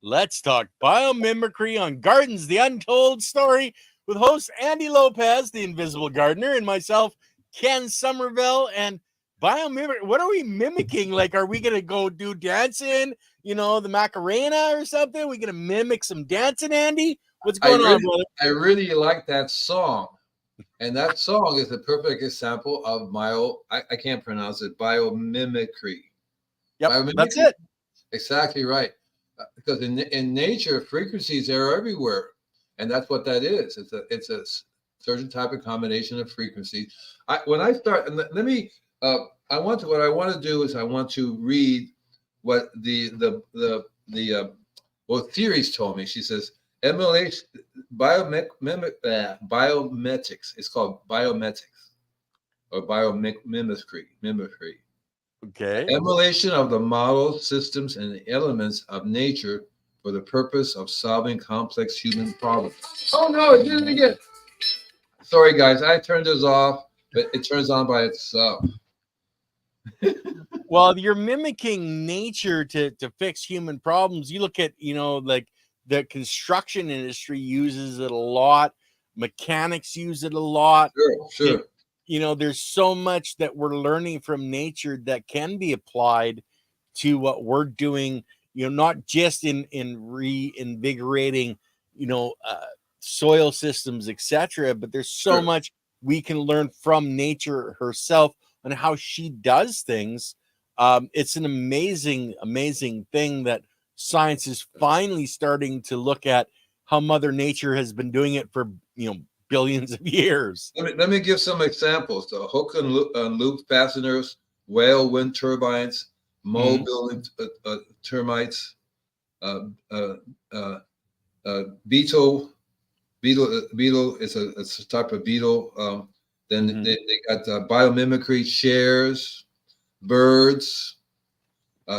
Let's talk biomimicry on Gardens, the Untold Story, with host Andy Lopez, the Invisible Gardener, and myself, Ken Somerville. And biomimicry, what are we mimicking? Like, are we going to go do dancing, the Macarena or something? Are we going to mimic some dancing, Andy? What's going on, brother? I really like that song. And that song is a perfect example of I can't pronounce it, biomimicry. Yep, biomimicry. That's it. Exactly right. Because in nature, frequencies are everywhere, and that's what that is. It's a certain type of combination of frequencies. When I start, and what I want to do is I want to read what what theories told me. She says MLH biometrics. It's called biometrics or biomimicry. Mimicry. Okay. Emulation of the models, systems, and elements of nature for the purpose of solving complex human problems. Oh no, it did it again. Sorry guys, I turned this off, but it turns on by itself. Well, you're mimicking nature to fix human problems. You look at, like the construction industry uses it a lot. Mechanics use it a lot. Sure. There's so much that we're learning from nature that can be applied to what we're doing, not just in reinvigorating, soil systems, etc. But there's so much we can learn from nature herself and how she does things. It's an amazing, amazing thing that science is finally starting to look at how Mother Nature has been doing it for, billions of years. Let me give some examples. The hook and loop fasteners, whale wind turbines, mole building termites, beetle is a type of beetle. Then they got biomimicry, chairs, birds,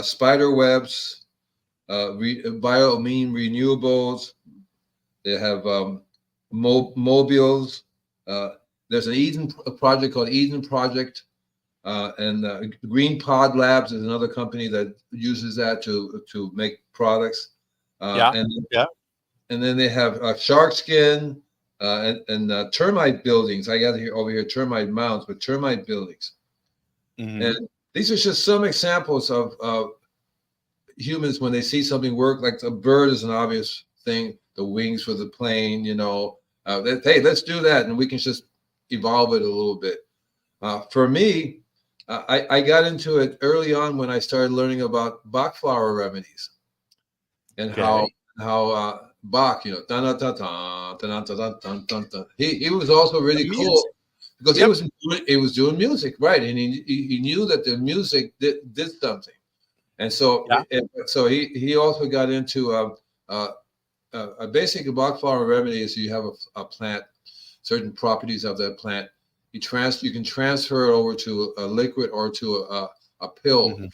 spider webs, bioamine renewables. They have mobiles. There's a project called Eden Project, and Green Pod Labs is another company that uses that to make products. And then they have shark skin and termite buildings. I got over here termite mounds, but termite buildings. And these are just some examples of humans when they see something work. Like a bird is an obvious thing. The wings for the plane, hey, let's do that, and we can just evolve it a little bit. For me, I got into it early on when I started learning about Bach flower remedies and how Bach, he was also really cool because he was doing music, right? And he knew that the music did something, and so he also got into a basic Bach flower remedy is you have a plant, certain properties of that plant. You can transfer it over to a liquid or to a pill, and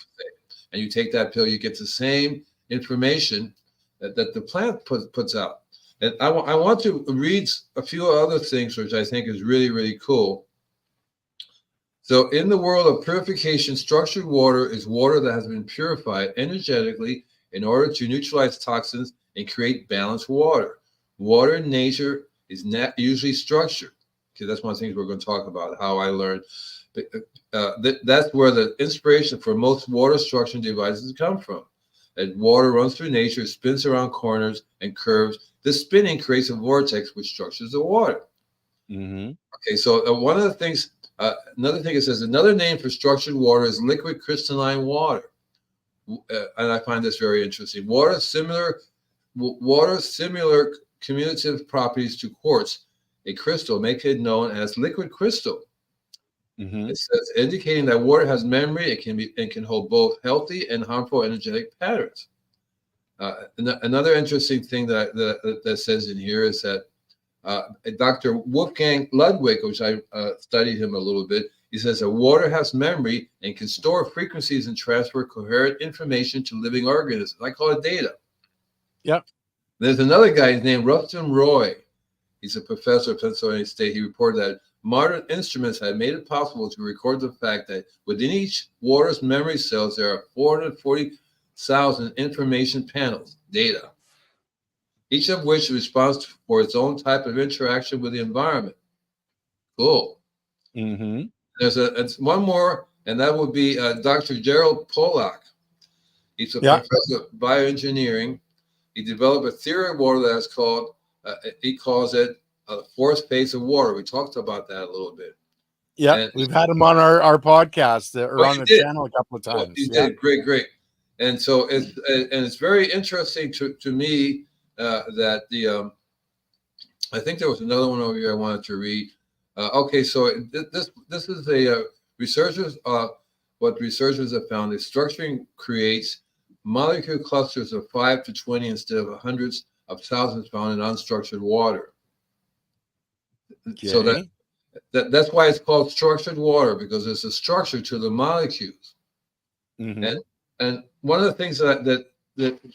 you take that pill. You get the same information that the plant puts out. And I want to read a few other things which I think is really, really cool. So in the world of purification, structured water is water that has been purified energetically in order to neutralize toxins and create balanced water. Water in nature is not usually structured. Okay, that's one of the things we're going to talk about, how I learned. That's where the inspiration for most water structuring devices come from. That water runs through nature, spins around corners and curves. This spinning creates a vortex which structures the water. Okay, so one of the things, another thing it says, another name for structured water is liquid crystalline water. And I find this very interesting. Water similar commutative properties to quartz, a crystal, make it known as liquid crystal. It says indicating that water has memory. It can hold both healthy and harmful energetic patterns. Another interesting thing that says in here is that Dr. Wolfgang Ludwig, which I studied him a little bit, he says that water has memory and can store frequencies and transfer coherent information to living organisms. I call it data. Yep. There's another guy named Rustin Roy. He's a professor at Pennsylvania State. He reported that modern instruments have made it possible to record the fact that within each water's memory cells, there are 440,000 information panels, data, each of which responds for its own type of interaction with the environment. Cool. Mm-hmm. There's one more, and that would be Dr. Gerald Pollack. He's a professor of bioengineering. He developed a theory of water that's called, he calls it the fourth phase of water. We talked about that a little bit. Yeah, we've had him on our podcast or on the channel a couple of times. You did. Great. And so it's very interesting to me that I think there was another one over here I wanted to read. Okay, so this is a researchers what researchers have found is structuring creates molecule clusters of 5 to 20 instead of hundreds of thousands found in unstructured water. Okay. So that's why it's called structured water, because there's a structure to the molecules. Mm-hmm. And one of the things that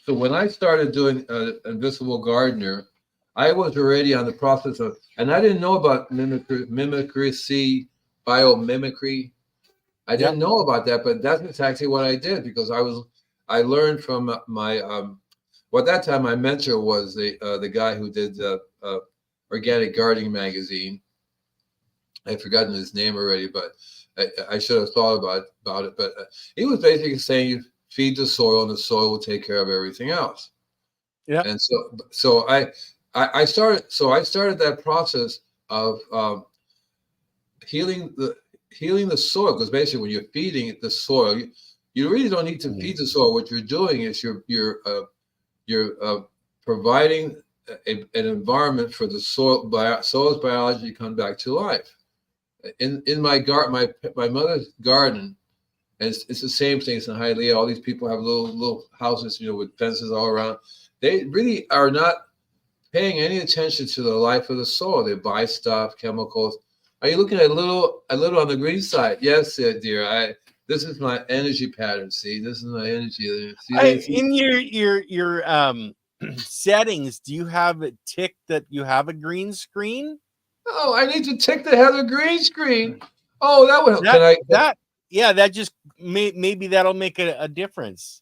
so when I started doing Invisible Gardener, I was already on the process of, and I didn't know about biomimicry. I didn't know about that, but that's exactly what I did, because I learned from my well, at that time my mentor was the guy who did Organic Gardening magazine. I've forgotten his name already, but I should have thought about it. But he was basically saying you feed the soil, and the soil will take care of everything else. Yeah. And so I started that process of healing the soil, because basically when you're feeding the soil, you really don't need to feed the soil. What you're doing is you're providing an environment for the soil's biology to come back to life. In my garden, my mother's garden, and it's the same thing. It's in Hialeah. All these people have little houses, with fences all around. They really are not paying any attention to the life of the soil. They buy stuff, chemicals. Are you looking at a little on the green side? Yes, dear. This is my energy pattern. See, this is my energy. In your settings, do you have it ticked that you have a green screen? Oh, I need to tick the header green screen. Oh, that would help. That just maybe that'll make a difference.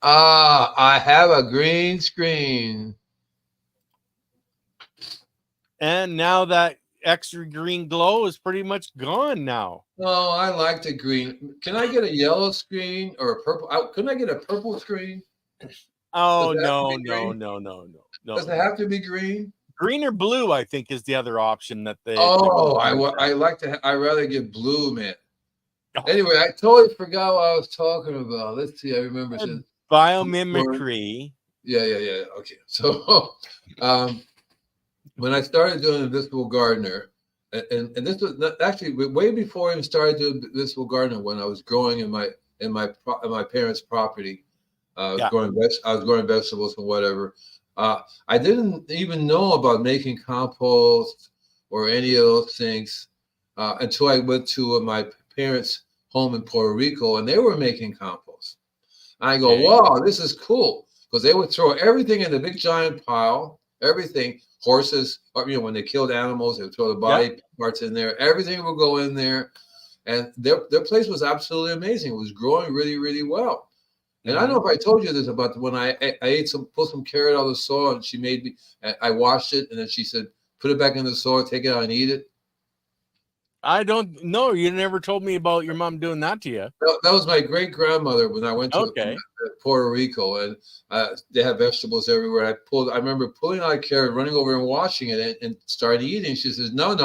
I have a green screen. And now that extra green glow is pretty much gone now. Oh, I like the green. Can I get a yellow screen or a purple? Couldn't I get a purple screen? Oh, no. Does it have to be green? Green or blue, I think, is the other option that they. I like to. I rather get blue, man. Anyway, I totally forgot what I was talking about. Let's see. I remember biomimicry. Yeah. Okay, so when I started doing Invisible Gardener, and this was actually way before I even started doing Invisible Gardener, when I was growing in my parents' property, I was growing vegetables and whatever. I didn't even know about making compost or any of those things until I went to my parents' home in Puerto Rico, and they were making compost. I go, wow, this is cool, because they would throw everything in the big giant pile, everything, horses, when they killed animals, they would throw the body parts in there, everything would go in there, and their place was absolutely amazing. It was growing really, really well. And I don't know if I told you this about when I pulled some carrot out of the soil, and she made me, I washed it, and then she said, put it back in the soil, take it out and eat it. I don't know. You never told me about your mom doing that to you. That was my great grandmother when I went to Puerto Rico, and they have vegetables everywhere. I remember pulling out a carrot, running over and washing it, and started eating. She says, "No,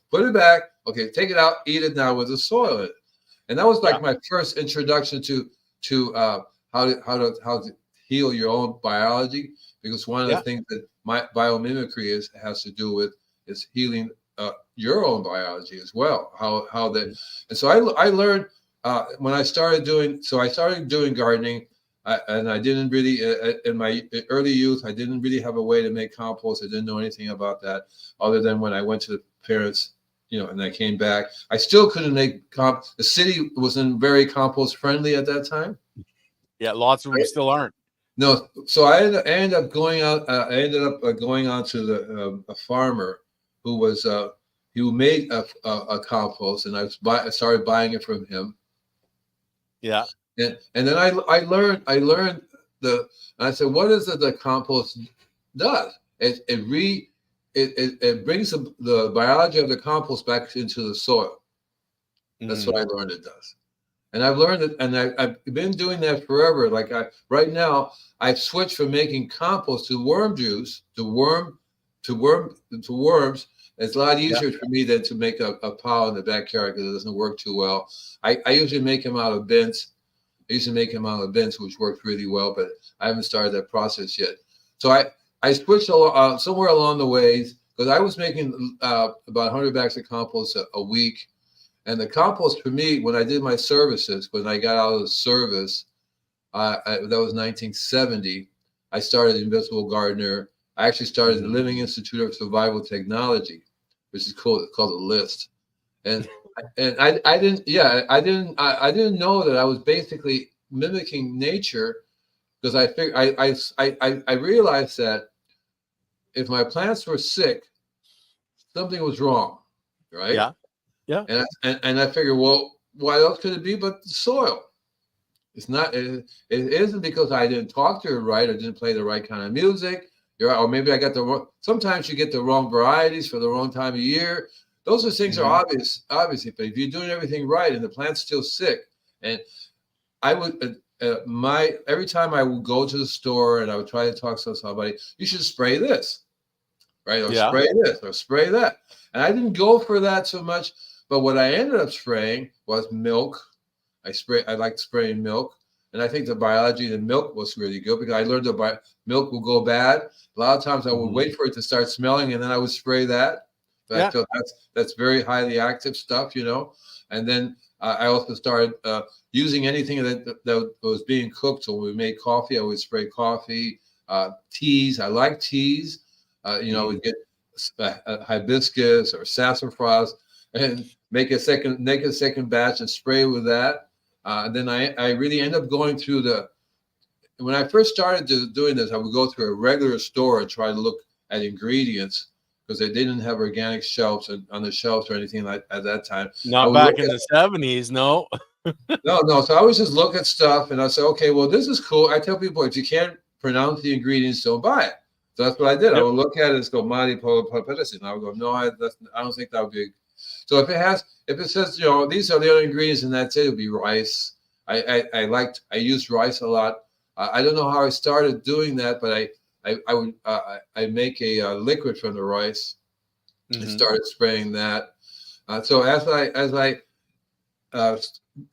put it back. Okay, take it out, eat it now with the soil in it." And that was like my first introduction to how to heal your own biology, because one of the things that my biomimicry has to do with is healing your own biology as well. How that, and so I learned when I started doing gardening, and I didn't really in my early youth, I didn't really have a way to make compost. I didn't know anything about that other than when I went to the parents, and I came back. I still couldn't make the city wasn't very compost friendly at that time. Yeah, lots of them still aren't. No, so I ended up going out. I ended up going on to a farmer who was who made a compost, and I started buying it from him. Yeah. And then I learned and I said, what is it that compost does? It brings the biology of the compost back into the soil. That's what I learned it does. And I've learned it, and I've been doing that forever. Like right now, I've switched from making compost to worm juice to worms. It's a lot easier for me than to make a pile in the backyard because it doesn't work too well. I usually make them out of bins. I used to make them out of bins, which worked really well, but I haven't started that process yet. So I switched somewhere along the ways because I was making about 100 bags of compost a week. And the compost for me, when I did my services, when I got out of the service, that was 1970, I started Invisible Gardener. I actually started the Living Institute of Survival Technology, which is called the LIST. And I didn't know that I was basically mimicking nature, because I realized that if my plants were sick, something was wrong, right? Yeah. Yeah. And I figured, well, what else could it be but the soil? It's not. It isn't because I didn't talk to her right or didn't play the right kind of music. Or maybe I got the wrong. Sometimes you get the wrong varieties for the wrong time of year. Those are things are obvious, obviously. But if you're doing everything right and the plant's still sick, and I would every time I would go to the store and I would try to talk to somebody, you should spray this, right? Or spray this, or spray that. And I didn't go for that so much. But what I ended up spraying was milk. I liked spraying milk. And I think the biology in milk was really good because I learned that milk will go bad. A lot of times I would wait for it to start smelling and then I would spray that. But I feel that's very highly active stuff, you know. And then I also started using anything that was being cooked. So when we made coffee, I would spray coffee, teas. I like teas. You know, I would get hibiscus or sassafras and make a second batch and spray with that. And then I really end up going through when I first started doing this, I would go through a regular store and try to look at ingredients because they didn't have organic shelves on the shelves or anything like at that time. Not back in the 70s, no. No. So I would just look at stuff and I say, okay, well, this is cool. I tell people if you can't pronounce the ingredients, don't buy it. So that's what I did. I would look at it and go, Mari Polopedicine. And I would go, no, I don't think that would be. So if it says, you know, these are the other ingredients and that's it, it'll be rice. I used rice a lot. I don't know how I started doing that, but I make a liquid from the rice and started spraying that. So as I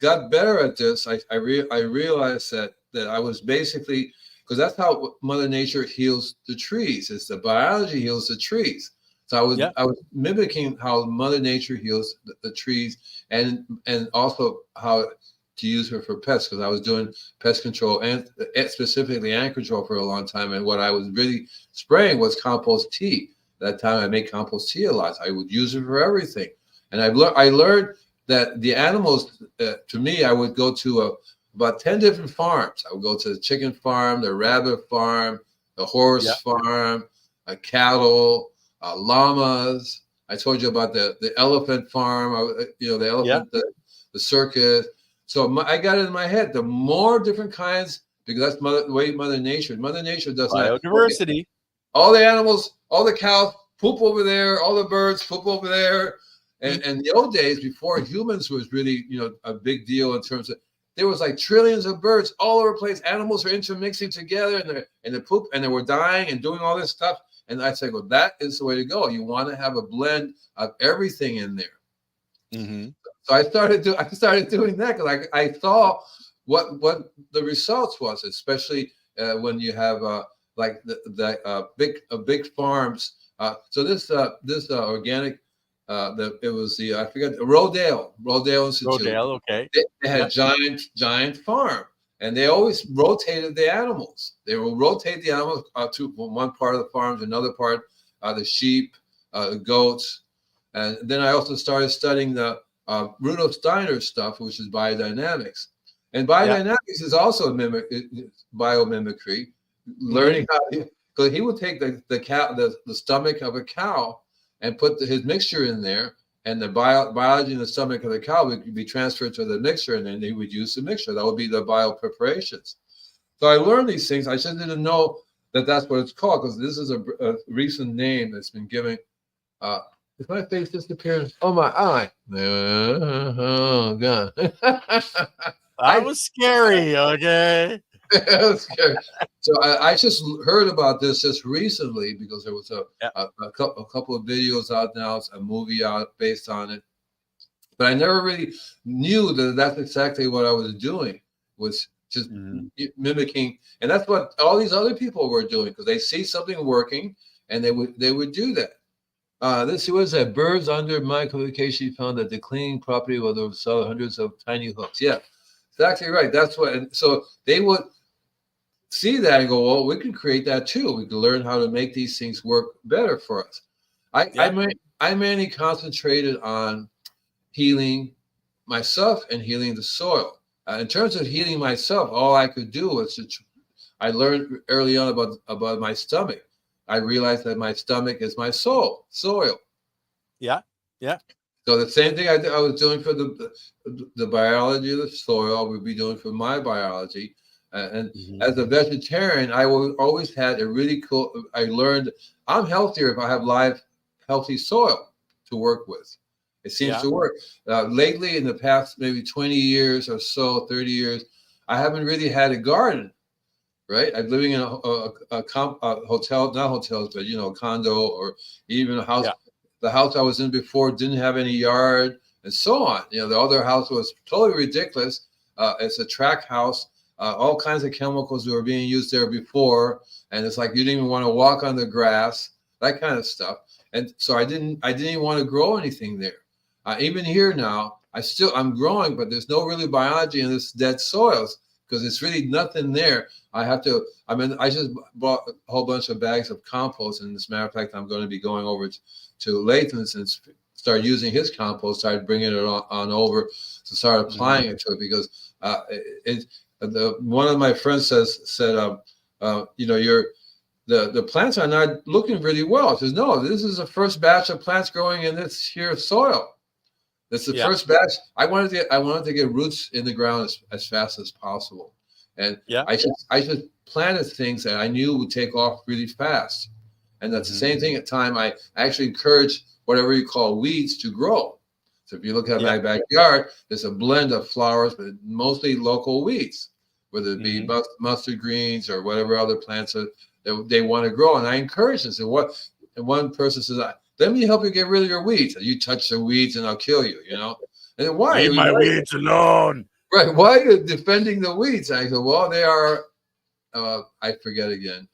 got better at this, I realized that I was basically, because that's how Mother Nature heals the trees. It's the biology heals the trees. So I was mimicking how Mother Nature heals the trees, and also how to use her for pests, because I was doing pest control and specifically ant control for a long time. And what I was really spraying was compost tea. That time I made compost tea a lot. I would use it for everything. And I learned that the animals, to me, I would go to about 10 different farms. I would go to the chicken farm, the rabbit farm, the horse farm, cattle, llamas. I told you about the elephant farm, the elephant, the circus. So I got it in my head. The more different kinds, because that's the way Mother Nature does biodiversity. Okay. All the animals, all the cows poop over there, all the birds poop over there. And in the old days, before humans was really, a big deal in terms of, there was like trillions of birds all over the place. Animals are intermixing together and the poop, and they were dying and doing all this stuff. And I said, well, that is the way to go. You want to have a blend of everything in there. So I started doing that because I saw what the results was, especially when you have like the big farms. So this organic, it was I forget, Rodale Institute. Rodale, okay. They had a giant farm, and they always rotated the animals. They will rotate the animals to one part of the farm to another part, the sheep, the goats. And then I also started studying the Rudolf Steiner's stuff, which is biodynamics. And biodynamics is also biomimicry, learning how, because he would take the stomach of a cow and put his mixture in there, and the biology in the stomach of the cow would be transferred to the mixture, and then they would use the mixture. That would be the biopreparations. So I learned these things. I just didn't know that that's what it's called, because this is a recent name that's been given. Is my face disappearing? Oh, my eye. Oh, God. That was scary, okay? That's scary. So I just heard about this just recently, because there was a couple of videos out now. It's a movie out based on it. But I never really knew that that's exactly what I was doing, was just mimicking. And that's what all these other people were doing, because they see something working and they would do that. Let's see, what is that? Birds under microfication found that the cleaning property will sell hundreds of tiny hooks. Yeah, exactly right. That's what. And so they would see that and go, well, we can create that too. We can learn how to make these things work better for us. I mainly concentrated on healing myself and healing the soil. In terms of healing myself, all I could do was I learned early on about my stomach. I realized that my stomach is my soil. Yeah. So the same thing I was doing for the biology of the soil, I would be doing for my biology. And as a vegetarian, I always had a really cool. I learned I'm healthier if I have live, healthy soil to work with. It seems to work. Lately, in the past maybe 20 years or so, 30 years, I haven't really had a garden. Right, I'm living in a hotel, not hotels, but a condo, or even a house. Yeah. The house I was in before didn't have any yard, and so on. The other house was totally ridiculous. It's a track house. All kinds of chemicals were being used there before, and it's like you didn't even want to walk on the grass, that kind of stuff. And so I didn't even want to grow anything there. Even here now, I'm growing, but there's no really biology in this dead soils, because it's really nothing there. I just bought a whole bunch of bags of compost, and as a matter of fact, I'm going to be going over to Lathan's and start using his compost, start bringing it on over to start applying it to it, because one of my friends said, the plants are not looking really well. He says, no, this is the first batch of plants growing in this here soil. That's the first batch. I wanted to get roots in the ground as fast as possible, and I just planted things that I knew would take off really fast. And that's the same thing at time. I actually encourage whatever you call weeds to grow. So if you look at my backyard, there's a blend of flowers, but mostly local weeds, whether it be mustard greens or whatever other plants they want to grow. And I encourage them. And one person says, let me help you get rid of your weeds. You touch the weeds and I'll kill you, And why? Leave my weeds alone. Right. Why are you defending the weeds? I go, well, they are, I forget again.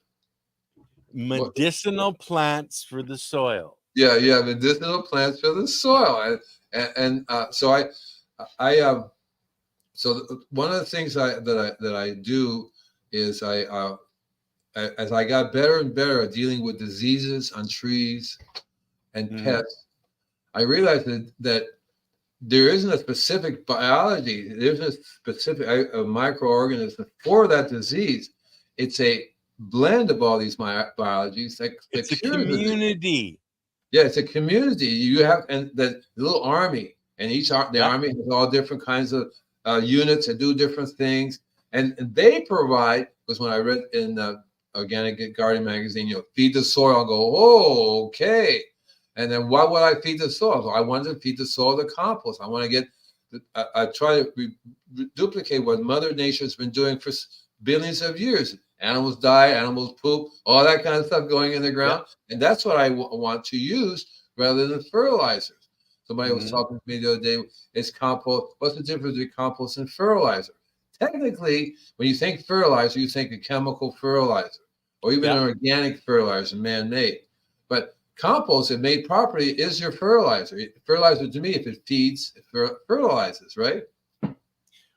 Medicinal plants for the soil. Yeah, medicinal plants for the soil. So one of the things that I do is as I got better and better at dealing with diseases on trees and pests, I realized that there isn't a specific biology. There's a specific a microorganism for that disease. It's a blend of all these biologies. It's a community. Yeah, it's a community. You have and the little army, and the army has all different kinds of units that do different things, and they provide. Because when I read in Organic Gardening magazine, feed the soil. I go, oh, okay. And then why would I feed the soil? So I wanted to feed the soil the compost. I want to get. I try to duplicate what Mother Nature's been doing for billions of years. Animals die, animals poop, all that kind of stuff going in the ground. And that's what I want to use rather than fertilizers. Somebody was talking to me the other day, it's compost. What's the difference between compost and fertilizer? Technically, when you think fertilizer, you think a chemical fertilizer or even an organic fertilizer, man-made. But compost, if made properly, is your fertilizer. Fertilizer, to me, if it feeds, it fertilizes, right?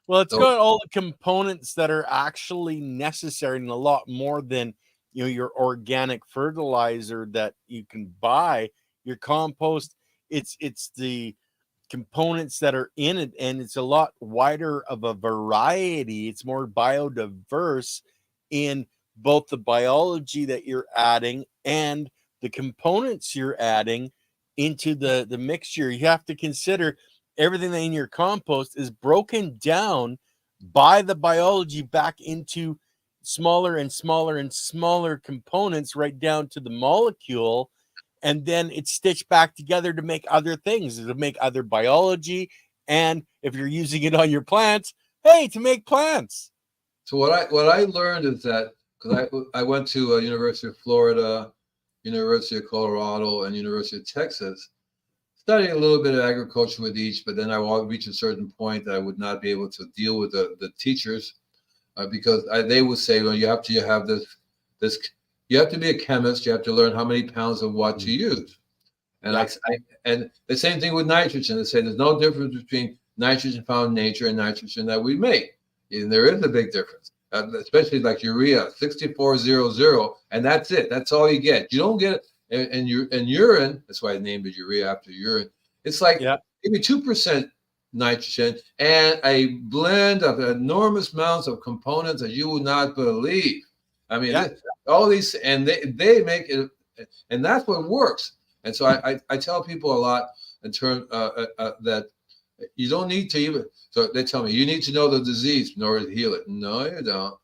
Well, it's got all the components that are actually necessary, and a lot more than your organic fertilizer that you can buy. Your compost, it's the components that are in it, and it's a lot wider of a variety. It's more biodiverse in both the biology that you're adding and the components you're adding into the mixture, you have to consider everything in your compost is broken down by the biology back into smaller and smaller and smaller components, right down to the molecule, and then it's stitched back together to make other things, to make other biology, and if you're using it on your plants, hey, to make plants. So what I learned is that, because I went to University of Florida, University of Colorado, and University of Texas, studying a little bit of agriculture with each, but then I would reach a certain point that I would not be able to deal with the teachers, because they would say, well, you have to have this you have to be a chemist, you have to learn how many pounds of what to use. And and the same thing with nitrogen. They say there's no difference between nitrogen found in nature and nitrogen that we make. And there is a big difference, especially like urea, 6400, and that's it. That's all you get. You don't get it. And urine, that's why I named it urea after urine. It's like maybe 2% nitrogen and a blend of enormous amounts of components that you would not believe. I mean, all these, and they make it, and that's what works. And so I tell people a lot in terms that you don't need to even. So they tell me you need to know the disease in order to heal it. No, you don't.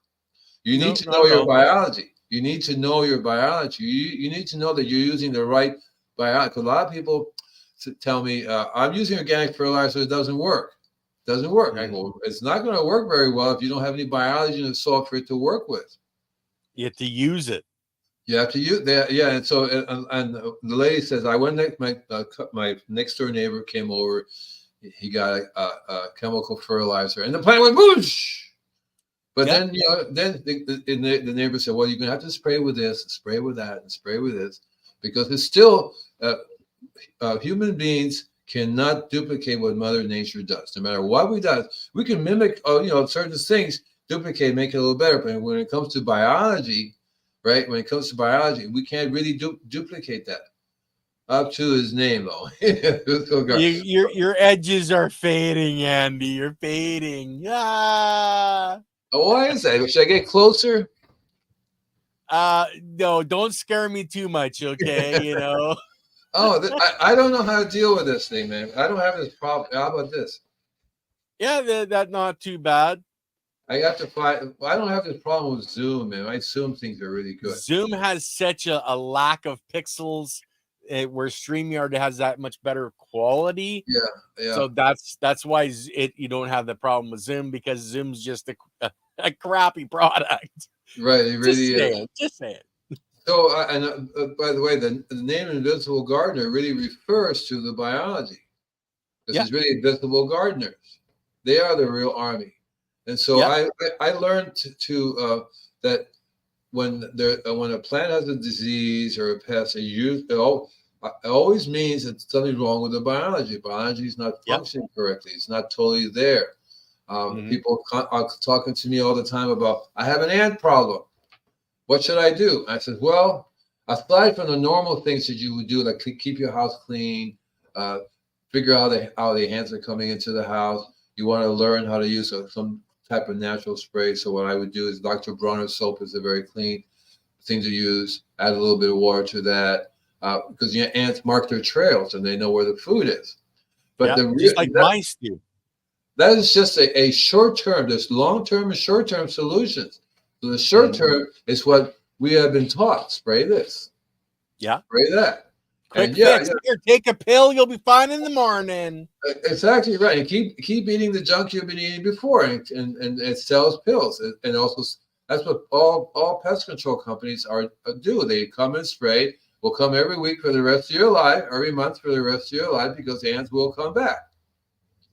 You need to know your biology. You need to know your biology. You need to know that you're using the right biology. A lot of people tell me I'm using organic fertilizer. It doesn't work. It doesn't work. I go, it's not going to work very well if you don't have any biology in the soil for it to work with. You have to use it. You have to use that, yeah. And so, and the lady says, I went my next door neighbor came over. He got a chemical fertilizer, and the plant went whoosh. But then, then the neighbor said, well, you're gonna have to spray with this, spray with that, and spray with this, because it's still human beings cannot duplicate what Mother Nature does. No matter what we do, we can mimic, certain things, duplicate, make it a little better. But when it comes to biology, right? When it comes to biology, we can't really duplicate that. Up to his name, though. Your edges are fading, Andy. You're fading. Ah. Oh, why is that? Should I get closer? No, don't scare me too much, okay? I don't know how to deal with this thing, man. I don't have this problem. How about this? Yeah, that's not too bad. I got to find. I don't have this problem with Zoom, man. My Zoom things are really good. Zoom has such a lack of pixels, where StreamYard has that much better quality. Yeah. So that's why you don't have the problem with Zoom, because Zoom's just a crappy product. Right, it really is. Just say it. So, by the way, the name Invisible Gardener really refers to the biology. This is really invisible gardeners. They are the real army. And so I learned that when a plant has a disease or a pest, it always means that something's wrong with the biology. Biology is not functioning correctly. It's not totally there. People are talking to me all the time about, I have an ant problem. What should I do? I said, well, aside from the normal things that you would do, like keep your house clean, figure out how the ants are coming into the house. You want to learn how to use some type of natural spray. So what I would do is Dr. Bronner's soap is a very clean thing to use. Add a little bit of water to that, because ants mark their trails and they know where the food is. But just like mice do. That is just a short term. There's long term and short term solutions. So the short term is what we have been taught. Spray this. Yeah. Spray that. Quick fix. Here, take a pill. You'll be fine in the morning. Exactly right. And keep eating the junk you've been eating before, and it sells pills. And also, that's what all pest control companies do. They come and spray. Will come every week for the rest of your life, every month for the rest of your life, because the ants will come back.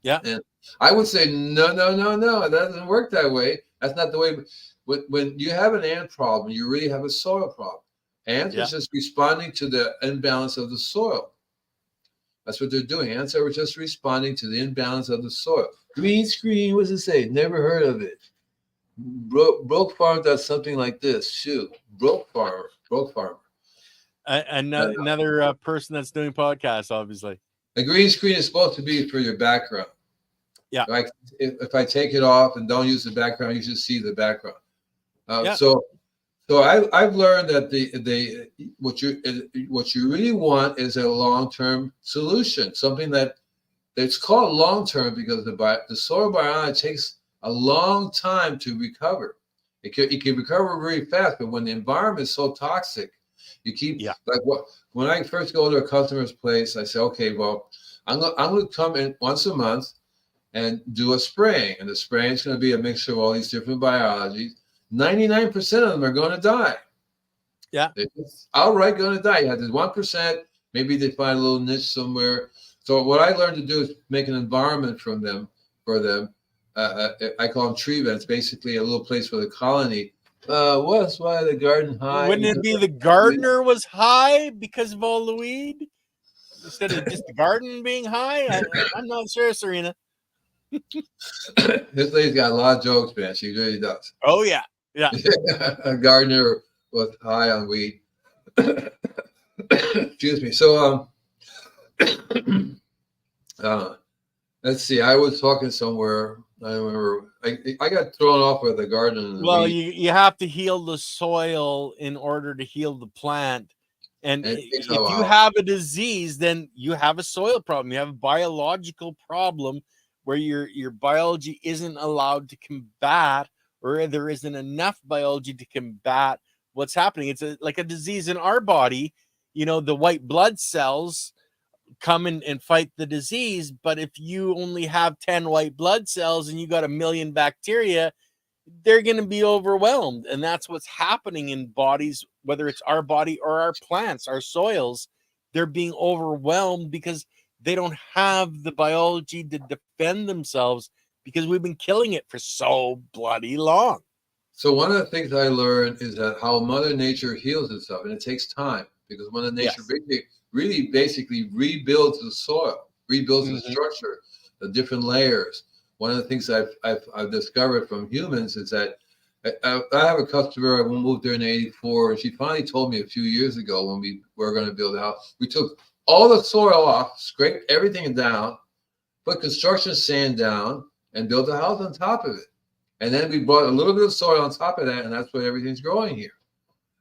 Yeah. And I would say no. It doesn't work that way. That's not the way. When you have an ant problem, you really have a soil problem. Ants are just responding to the imbalance of the soil. That's what they're doing. Ants are just responding to the imbalance of the soil. Green screen, what does it say? Never heard of it. Broke Farm does something like this. Shoot. Broke Farmer. Another person that's doing podcasts, obviously. A green screen is supposed to be for your background. Yeah. Like if I take it off and don't use the background, you should see the background. So So I've learned that what you really want is a long-term solution, something that it's called long-term because the soil biology takes a long time to recover. It can recover very fast, but when the environment is so toxic, you keep Yeah. like what when I first go to a customer's place, I say, okay, well, I'm gonna come in once a month and do a spraying. And the spraying is going to be a mixture of all these different biologies. 99% of them are going to die. Yeah. They're just outright going to die. You have this 1%, maybe they find a little niche somewhere. So what I learned to do is make an environment for them. I call them tree vents, basically a little place for the colony. What's why the garden high? Wouldn't it be the gardener was high because of all the weed instead of just the garden being high? I'm not sure, Serena. This lady's got a lot of jokes, man. She really does. Oh yeah, yeah. A gardener was high on weed. Excuse me. So, let's see. I was talking somewhere. I remember. I got thrown off with the garden and the Well, weed. you have to heal the soil in order to heal the plant. And And it takes a if you while. have a disease, then you have a soil problem. You have a biological problem where your biology isn't allowed to combat, or there isn't enough biology to combat what's happening. It's like a disease in our body. The white blood cells come in and fight the disease, but if you only have 10 white blood cells and you got a million bacteria, they're going to be overwhelmed. And that's what's happening in bodies, whether it's our body or our plants, our soils. They're being overwhelmed because they don't have the biology to defend themselves because we've been killing it for so bloody long. So one of the things I learned is that how Mother Nature heals itself, and it takes time because Mother Nature Yes. really basically rebuilds the soil, rebuilds the Mhm. structure, the different layers. One of the things I've discovered from humans is that I have a customer. I moved there in '84, and she finally told me a few years ago when we were going to build a house, we took all the soil off, scraped everything down, put construction sand down, and built a house on top of it. And then we brought a little bit of soil on top of that, and that's where everything's growing here.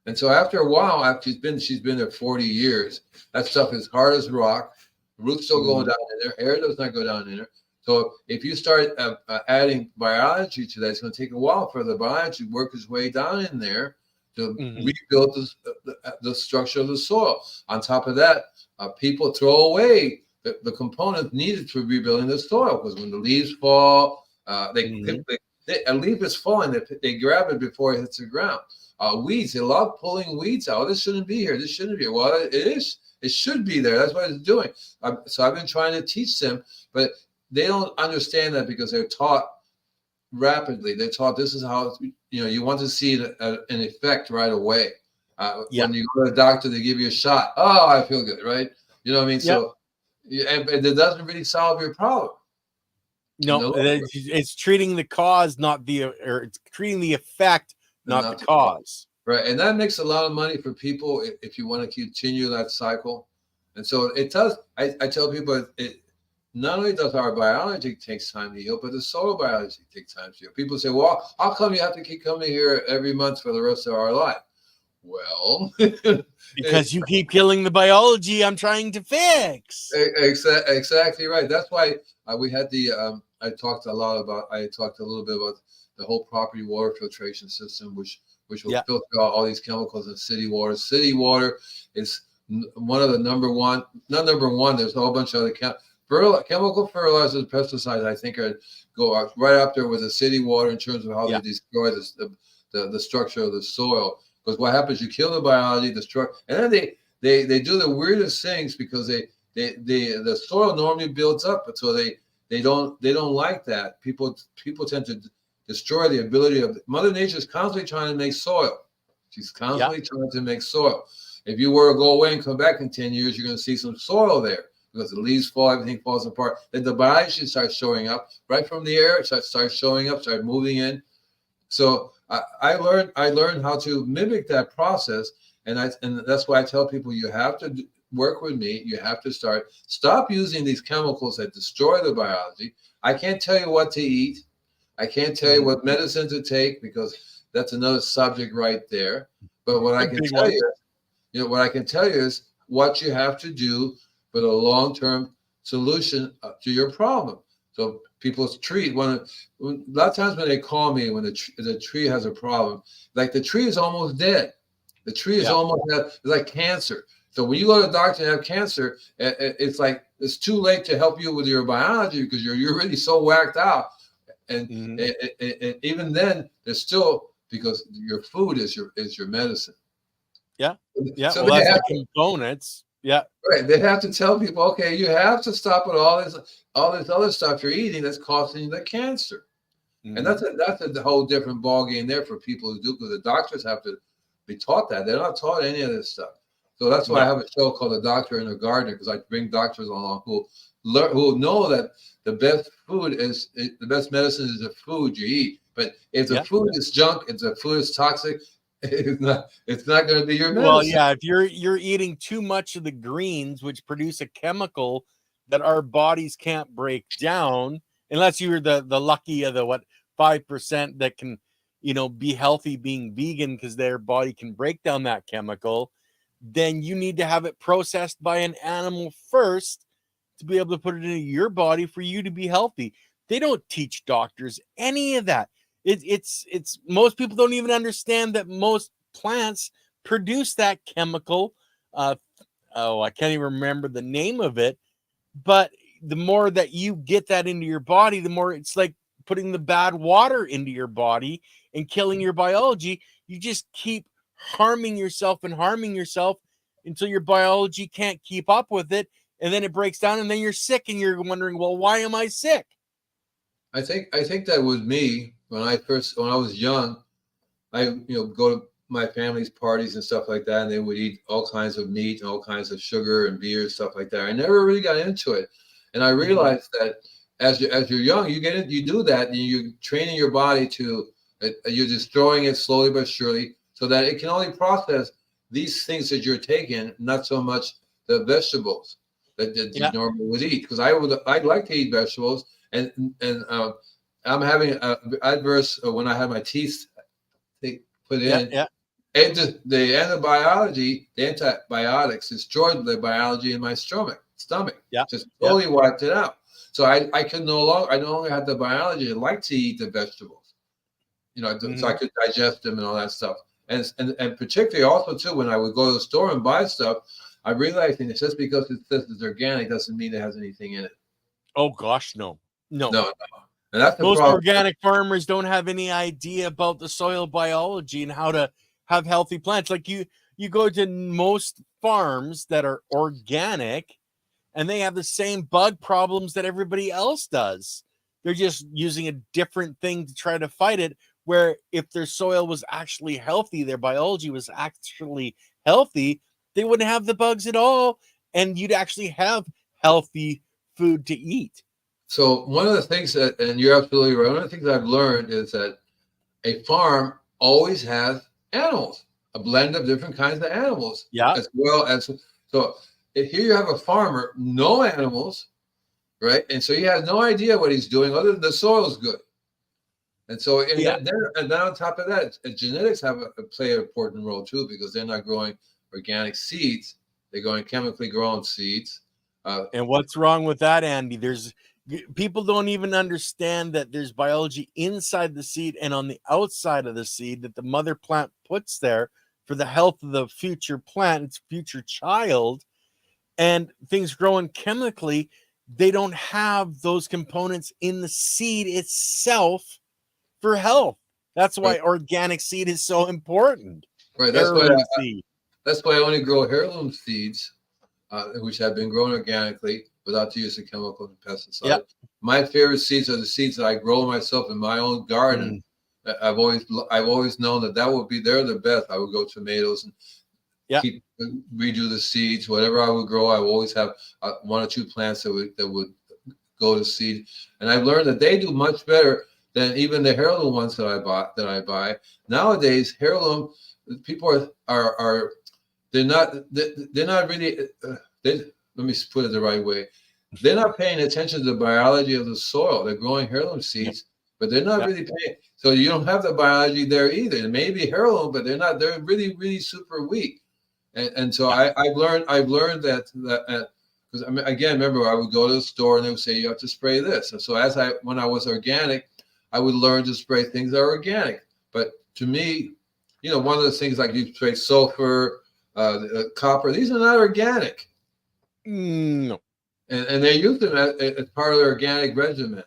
And so after a while, after she's been there 40 years, that stuff is hard as rock. Roots still going down in there. Air does not go down in there. So if you start adding biology to that, it's going to take a while for the biology to work its way down in there to rebuild the structure of the soil. On top of that, people throw away the components needed for rebuilding the soil because when the leaves fall, a leaf is falling. They grab it before it hits the ground. Weeds, they love pulling weeds out. This shouldn't be here. This shouldn't be here. Well, it is. It should be there. That's what it's doing. So I've been trying to teach them, but they don't understand that because they're taught rapidly. They're taught this is how you want to see an effect right away. When you go to the doctor, they give you a shot. Oh, I feel good, right? You know what I mean? So, and it doesn't really solve your problem. No, it's treating the cause, or it's treating the effect, not the cause. Right. And that makes a lot of money for people if you want to continue that cycle. And so it does. I tell people it not only does our biology takes time to heal, but the soil biology takes time to heal. People say, well, how come you have to keep coming here every month for the rest of our life? Well, because you keep killing the biology I'm trying to fix. Exactly right. That's why we had I talked a little bit about the whole property water filtration system, which will filter out all these chemicals in city water. City water is one of the not number one. There's a whole bunch of other chemical fertilizers, pesticides. I think go right up there with the city water in terms of how they destroy the structure of the soil. Because what happens, you kill the biology, the structure, and then they do the weirdest things because the soil normally builds up, but so they don't like that. People tend to destroy the ability of Mother Nature is constantly trying to make soil. She's constantly trying to make soil. If you were to go away and come back in 10 years, you're going to see some soil there because the leaves fall, everything falls apart. Then the biology starts showing up right from the air. It starts showing up, start moving in. So I learned how to mimic that process, and that's why I tell people you have to work with me. You have to stop using these chemicals that destroy the biology. I can't tell you what to eat. I can't tell you what medicine to take because That's another subject right there. But what I A can big tell one. you, what I can tell you is what you have to do for the long-term solution to your problem. So people treat a lot of times when they call me when the tree has a problem, like the tree is almost dead. The tree is almost it's like cancer. So when you go to the doctor and have cancer, it's like it's too late to help you with your biology because you're really so whacked out. And, and even then, there's still because your food is your medicine. Yeah. Yeah. So Well, they that's have the components. Yeah. right. They have to tell people, okay, you have to stop with all this other stuff you're eating that's causing the cancer. And that's a whole different ball game there for people who do because the doctors have to be taught that. They're not taught any of this stuff. So that's why I have a show called The Doctor and the Gardener because I bring doctors along who know that the best the best medicine is the food you eat. But if the food is junk, if the food is toxic, it's not going to be your medicine. Well, yeah, if you're eating too much of the greens, which produce a chemical that our bodies can't break down, unless you're the lucky of the 5% that can, be healthy being vegan because their body can break down that chemical, then you need to have it processed by an animal first to be able to put it into your body for you to be healthy. They don't teach doctors any of that. It's most people don't even understand that most plants produce that chemical. I can't even remember the name of it, but the more that you get that into your body, the more it's like putting the bad water into your body and killing your biology. You just keep harming yourself until your biology can't keep up with it, and then it breaks down, and then you're sick, and you're wondering, well, why am I sick? I think that was me when I was young. I go to my family's parties and stuff like that, and they would eat all kinds of meat and all kinds of sugar and beer, stuff like that. I never really got into it, and I realized that as you're young, you do that, and you're training your body to you're destroying it slowly but surely, so that it can only process these things that you're taking, not so much the vegetables that you normally would eat. Because I'd like to eat vegetables, and I'm having adverse when I have my teeth put in. And the antibiotics destroyed the biology in my stomach. Just totally wiped it out. So I no longer have the biology. I like to eat the vegetables, so I could digest them and all that stuff. And particularly also too, when I would go to the store and buy stuff, I realized that just because it says it's organic doesn't mean it has anything in it. Oh gosh, no. And that's the Most problem. organic farmers don't have any idea about the soil biology and how to have healthy plants. Like you go to most farms that are organic and they have the same bug problems that everybody else does. They're just using a different thing to try to fight it, where if their soil was actually healthy, their biology was actually healthy, they wouldn't have the bugs at all, and you'd actually have healthy food to eat. So one of the things and you're absolutely right, one of the things I've learned is that a farm always has animals, a blend of different kinds of animals. As well as, so here you have a farmer, no animals, right? And so he has no idea what he's doing other than the soil's good. And so, then on top of that, genetics play an important role too, because they're not growing organic seeds; they're growing chemically grown seeds. And what's wrong with that, Andy? People don't even understand that there's biology inside the seed and on the outside of the seed that the mother plant puts there for the health of the future plant, its future child. And things growing chemically, they don't have those components in the seed itself for health. That's why organic seed is so important. Right. That's why I only grow heirloom seeds, which have been grown organically without the use of chemicals and pesticides. My favorite seeds are the seeds that I grow myself in my own garden. I've always known that would be, they're the best. I would grow tomatoes and redo the seeds. Whatever I would grow, I would always have one or two plants that would go to seed. And I've learned that they do much better than even the heirloom ones that I buy. Nowadays, heirloom people are they're not really. Let me put it the right way. They're not paying attention to the biology of the soil. They're growing heirloom seeds, but they're not really paying. So you don't have the biology there either. It may be heirloom, but they're really, really super weak. And so I've learned that because I mean, again, remember, I would go to the store and they would say you have to spray this. And so when I was organic, I would learn to spray things that are organic. But to me, one of the things like you spray sulfur, copper, these are not organic. No. And they use them as part of their organic regimen,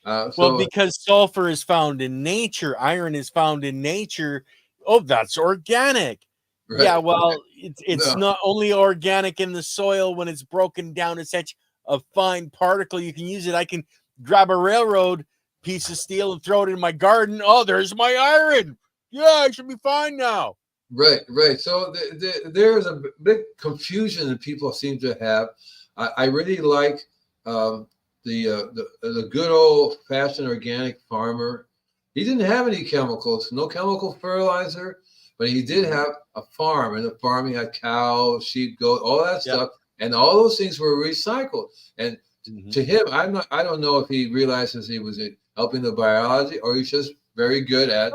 Well, because sulfur is found in nature, iron is found in nature. Oh, that's organic. Right. Yeah, well, it's not only organic in the soil when it's broken down to such a fine particle. You can use it. I can grab a railroad piece of steel and throw it in my garden. Oh, there's my iron. Yeah, I should be fine now. Right. So there's a big confusion that people seem to have. I really like the good old fashioned organic farmer. He didn't have any chemicals, no chemical fertilizer. But he did have a farm, and the farm he had cows, sheep, goat, all that stuff, and all those things were recycled. And to him, I don't know if he realizes he was helping the biology, or he's just very good at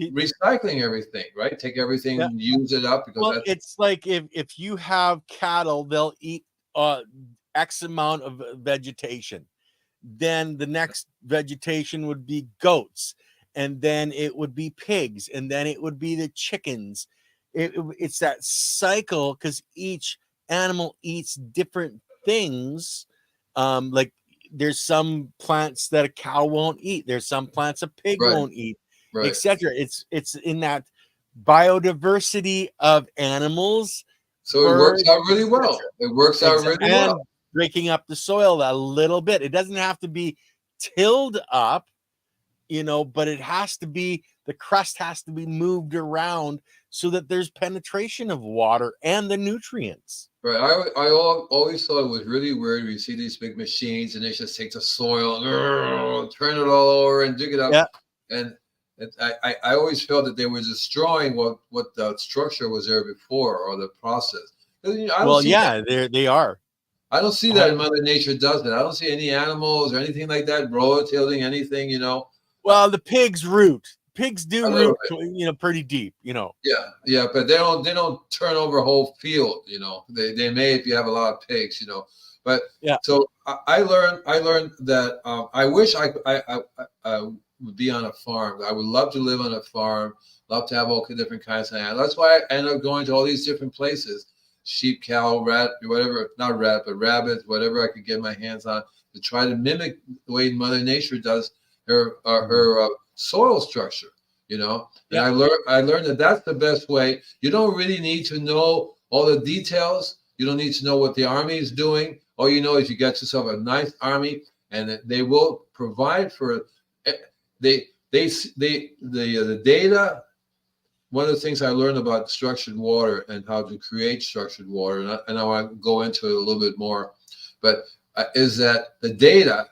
recycling everything. Right? Take everything, use it up because it's like if you have cattle, they'll eat X amount of vegetation. Then the next vegetation would be goats. And then it would be pigs, and then it would be the chickens. It's that cycle because each animal eats different things. Like there's some plants that a cow won't eat. There's some plants a pig won't eat, etc. It's in that biodiversity of animals. So it works out really well. It works out really well. And breaking up the soil a little bit. It doesn't have to be tilled up. But it has to be, the crust has to be moved around so that there's penetration of water and the nutrients. Right. I always thought it was really weird when you see these big machines and they just take the soil and turn it all over and dig it up. Yeah. And I always felt that they were destroying what the structure was there before, or the process. They are. I don't see that Mother Nature does that. I don't see any animals or anything like that, road-tilling anything, Well, the pigs root. Pigs do root, pretty deep, Yeah, but they don't turn over a whole field, They may if you have a lot of pigs, But so I learned that I wish I would be on a farm. I would love to live on a farm. Love to have all different kinds of animals. That's why I ended up going to all these different places: sheep, cow, rat, whatever. Not rat, but rabbits, whatever I could get my hands on, to try to mimic the way Mother Nature does her soil structure, And I learned that that's the best way. You don't really need to know all the details. You don't need to know what the army is doing. All you know is you get yourself a nice army, and they will provide for the data. One of the things I learned about structured water and how to create structured water, and I want to go into it a little bit more, but is that the data.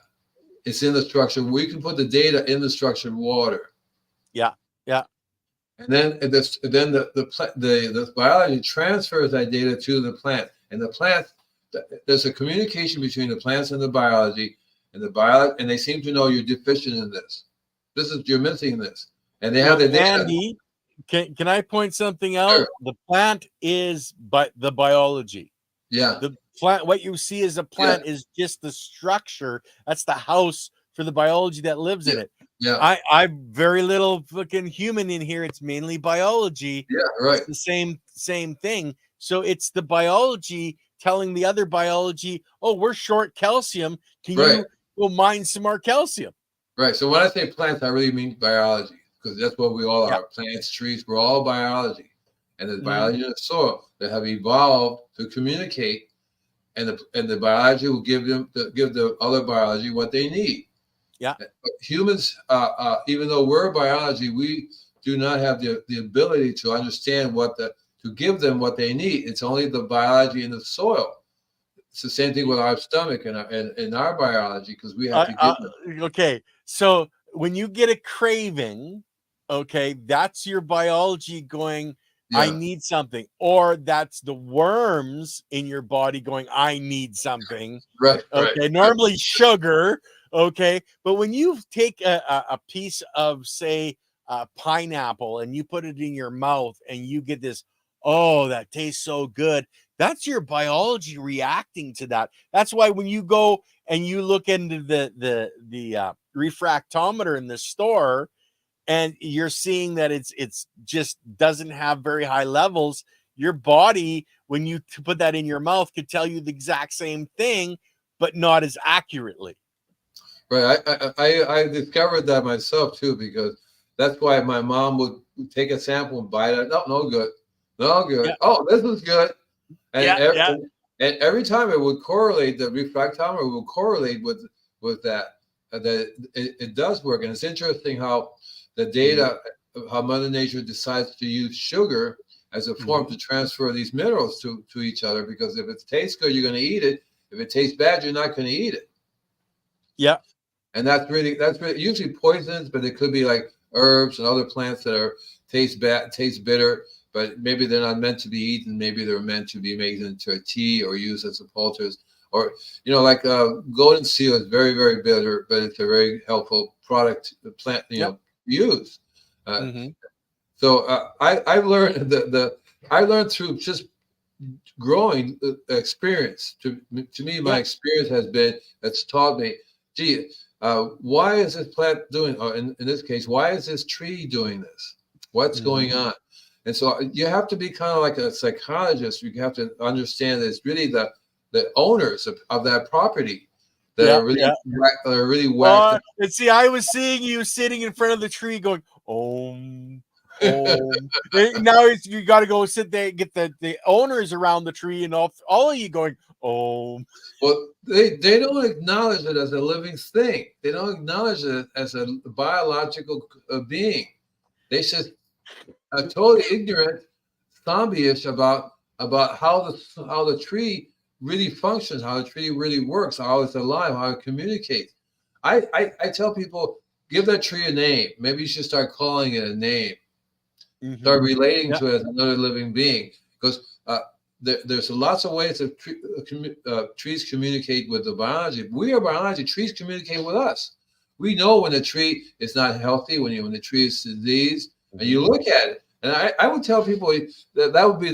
It's in the structure. We can put the data in the structured water. Yeah. And then the biology transfers that data to the plant. And the plant, there's a communication between the plants and the biology, and they seem to know you're deficient in this. You're missing this, and they have the data. Andy, can I point something out? Sure. The plant is the biology. Yeah. The plant, what you see as a plant is just the structure. That's the house for the biology that lives in it. Yeah. I'm very little fucking human in here. It's mainly biology. Yeah, right. It's the same thing. So it's the biology telling the other biology, oh, we're short calcium. Can you go mine some more calcium? Right. So when I say plants, I really mean biology, because that's what we all are. Plants, trees, we're all biology. And the biology of the soil that have evolved to communicate, and the biology will give the other biology what they need. Yeah. Humans, even though we're biology, we do not have the ability to understand to give them what they need. It's only the biology in the soil. It's the same thing with our stomach and our biology, because we have to give them. Okay, so when you get a craving, that's your biology going, I need something, or that's the worms in your body going, I need something. Right. Okay. Normally sugar. Okay, but when you take a piece of, say, pineapple, and you put it in your mouth, and you get this, oh, that tastes so good. That's your biology reacting to that. That's why when you go and you look into the refractometer in the store, and you're seeing that it's just doesn't have very high levels, your body, when you put that in your mouth, could tell you the exact same thing, but not as accurately. Right. I discovered that myself too, because that's why my mom would take a sample and bite it. No, no good. No good. Yeah, Oh, this is good. And yeah, every, yeah. and every time it would correlate, the refractometer would correlate with that. That it does work. And it's interesting how the Mhm, data, how Mother Nature decides to use sugar as a form mhm. to transfer these minerals to each other. Because if it tastes good, you're going to eat it. If it tastes bad, you're not going to eat it. Yeah. And that's really usually poisons, but it could be like herbs and other plants that are taste bad, taste bitter, but maybe they're not meant to be eaten. Maybe they're meant to be made into a tea or used as a poultice. Or like golden seal is very very bitter, but it's a very helpful product, the plant Yep. use. Uh, Mhm. so I've learned I learned through just growing experience. To me, my Yeah. experience has been that's taught me, gee, why is this plant doing, or in this case, why is this tree doing this? What's going Mhm. on? And so you have to be kind of like a psychologist. You have to understand that it's really the owners of that property that Yeah, are really yeah. whacked. And see, I was seeing you sitting in front of the tree going, "Om, om." Now you got to go sit there and get the owners around the tree, and all of you going, "Om." Well, they don't acknowledge it as a living thing. They don't acknowledge it as a biological being. They just totally ignorant, zombie-ish about how the tree really functions, how the tree really works, how it's alive, how it communicates. I tell people, give that tree a name. Maybe you should start calling it a name. Start Mhm. relating Yeah. to it as another living being, because there's lots of ways that trees communicate with the biology. We are biology. Trees communicate with us. We know when a tree is not healthy, when the tree is diseased, and Mhm. you look at it. And I would tell people that would be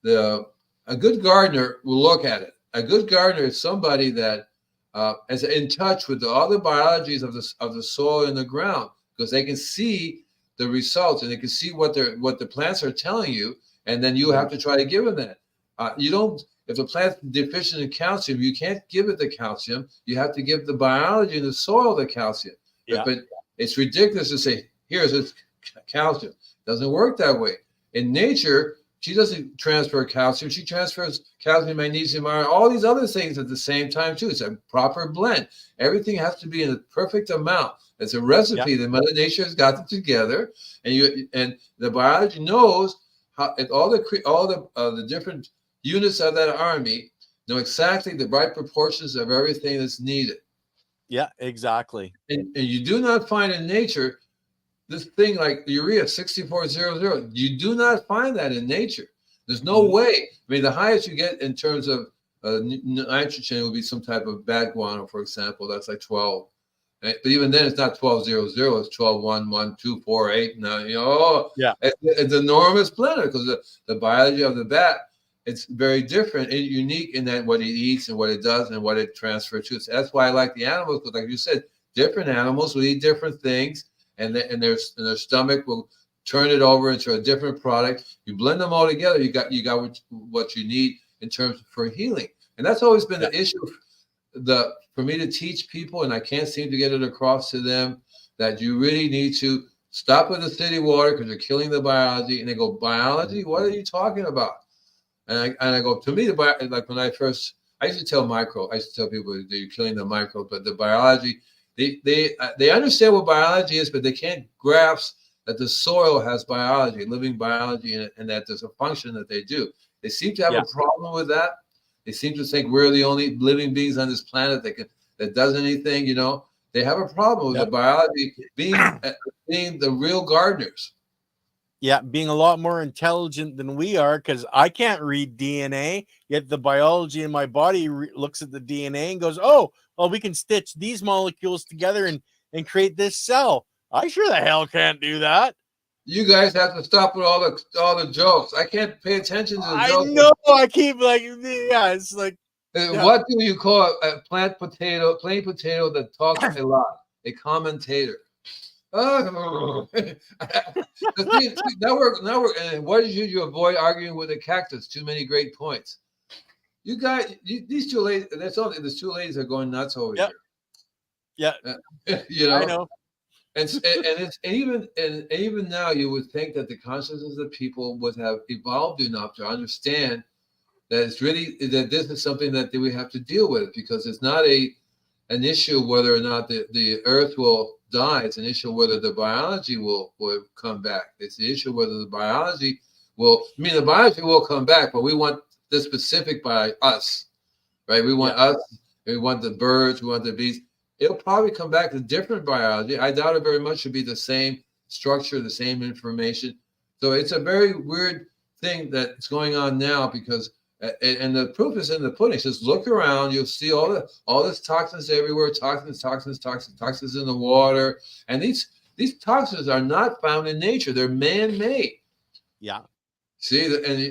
the a good gardener will look at it. A good gardener is somebody that is in touch with the other biologies of the soil and the ground, because they can see the results and they can see what the plants are telling you, and then you have Mhm. to try to give them that. You don't. If the plant's deficient in calcium, you can't give it the calcium. You have to give the biology in the soil the calcium. But Yeah. but it's ridiculous to say, here's this calcium. It doesn't work that way. In nature, she doesn't transfer calcium. She transfers calcium, magnesium, iron, all these other things at the same time too. It's a proper blend. Everything has to be in a perfect amount. It's a Yeah. recipe that Mother Nature has got together, and the biology knows how, and all the different units of that army know exactly the right proportions of everything that's needed. Yeah. Exactly. And you do not find in nature this thing like urea 6400. You do not find that in nature. There's no Mhm. way. I mean, the highest you get in terms of nitrogen would be some type of bad guano, for example. That's like 12. Right? But even then, it's not 1200. It's 12 1 1 2 4 8. Now, Yeah. it's enormous blender, because the biology of the bat, it's very different and unique in that what it eats and what it does and what it transfers to. So that's why I like the animals, because, like you said, different animals will eat different things, and their stomach will turn it over into a different product. You blend them all together, you got what you need in terms for healing. And that's always been Yeah. the issue, for me to teach people, and I can't seem to get it across to them, that you really need to stop with the city water because you're killing the biology. And they go, biology? Mhm. What are you talking about? And I go, to me, like when I used to tell people that you're killing the microbes, but the biology, they understand what biology is, but they can't grasp that the soil has biology, living biology in it, and that there's a function that they do. They seem to have a Yeah. problem with that. They seem to think we're the only living beings on this planet that does anything. They have a problem with Yeah. the biology being the real gardeners. Yeah, being a lot more intelligent than we are, because I can't read DNA, yet the biology in my body looks at the DNA and goes, oh, well, we can stitch these molecules together and create this cell. I sure the hell can't do that. You guys have to stop with all the jokes. I can't pay attention to the I jokes. know. I keep like, yeah, it's like, yeah, What do you call a plain potato that talks a lot? A commentator. Oh, now we're, and what did you avoid arguing with a cactus? Too many great points. You guys, these two ladies, there's two ladies are going nuts over yeah, here. yeah, You I know, know. and even now you would think that the consciousness of people would have evolved enough to understand that it's really that this is something that we have to deal with, because it's not an issue whether or not the earth will die. It's an issue whether the biology will come back. It's the issue whether the biology will, I mean, the biology will come back, but we want the specific by us, right? We want Yeah, us, we want the birds, we want the bees. It'll probably come back to different biology. I doubt it very much should be the same structure, the same information. So it's a very weird thing that's going on now, because and the proof is in the pudding. Just look around, you'll see all this toxins everywhere, toxins in the water, and these toxins are not found in nature. They're man-made. yeah, See,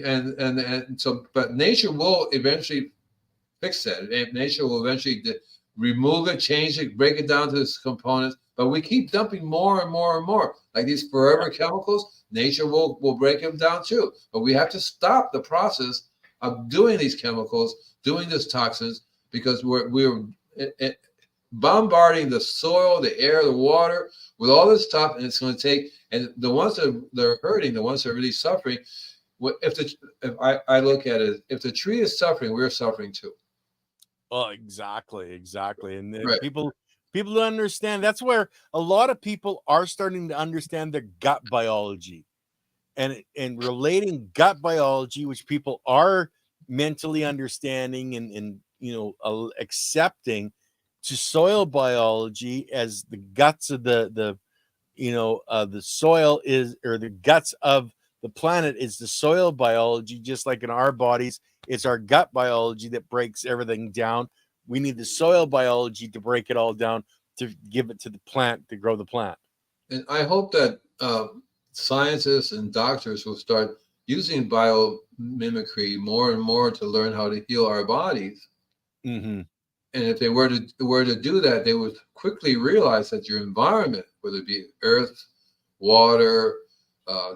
and so, but nature will eventually fix that. Nature will eventually remove it, change it, break it down to its components. But we keep dumping more and more and more, like these forever chemicals. Nature will break them down too. But we have to stop the process of doing these chemicals, doing these toxins, because we're bombarding the soil, the air, the water with all this stuff, and it's going to take. And the ones that they're hurting, the ones that are really suffering. If I look at it, if the tree is suffering, we're suffering too. well, exactly. And Right. people don't understand. That's where a lot of people are starting to understand their gut biology, and relating gut biology, which people are mentally understanding and accepting, to soil biology, as the guts of the soil is, or the guts of the planet is the soil biology. Just like in our bodies, it's our gut biology that breaks everything down. We need the soil biology to break it all down, to give it to the plant to grow the plant. And I hope that scientists and doctors will start using biomimicry more and more to learn how to heal our bodies. Mm-hmm. And if they were to do that, they would quickly realize that your environment, whether it be earth, water,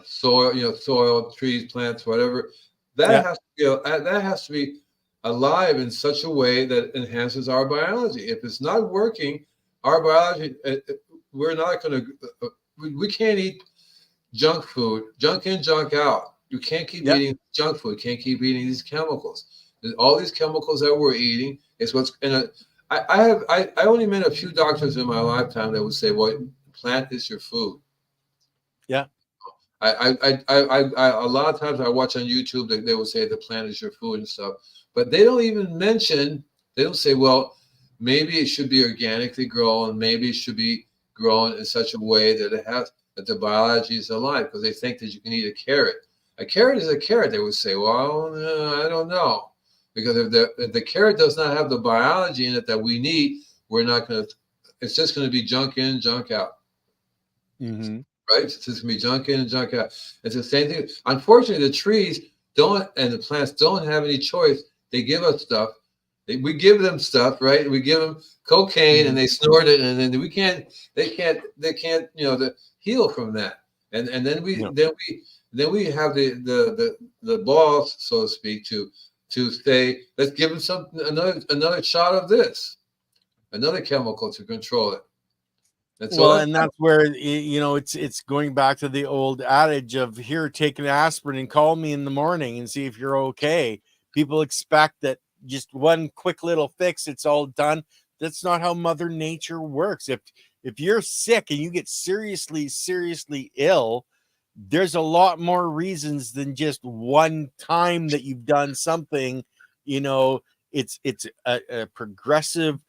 soil, soil, trees, plants, whatever, Yeah, that has to be alive in such a way that enhances our biology. If it's not working, our biology, we're not going to. We can't eat junk food, junk in, junk out. You can't keep yeah, eating junk food. You can't keep eating these chemicals. And all these chemicals that we're eating is what's in it. I only met a few doctors in my lifetime that would say, "Well, plant is your food." yeah, A lot of times I watch on YouTube that they will say the plant is your food and stuff, but they don't even mention. They don't say, "Well, maybe it should be organically grown. Maybe it should be grown in such a way that it has that the biology is alive," because they think that you can eat a carrot. A carrot is a carrot. They would say, "Well, no, I don't know," because if the carrot does not have the biology in it that we need, we're not going to. It's just going to be junk in, junk out. mm-hmm. Right? It's just gonna be junk in and junk out. It's the same thing. Unfortunately, the trees don't and the plants don't have any choice. They give us stuff. We give them stuff, right? We give them cocaine Mm-hmm. and they snort it, and then we can't. They can't. Heal from that. And then we No. then we have the balls, so to speak, to say, let's give them another shot of this, another chemical to control it. And so Well, that's and that's where it's going back to the old adage of, here, take an aspirin and call me in the morning and see if you're okay. People expect that just one quick little fix, it's all done. That's not how Mother Nature works. If you're sick and you get seriously ill, there's a lot more reasons than just one time that you've done something. It's a progressive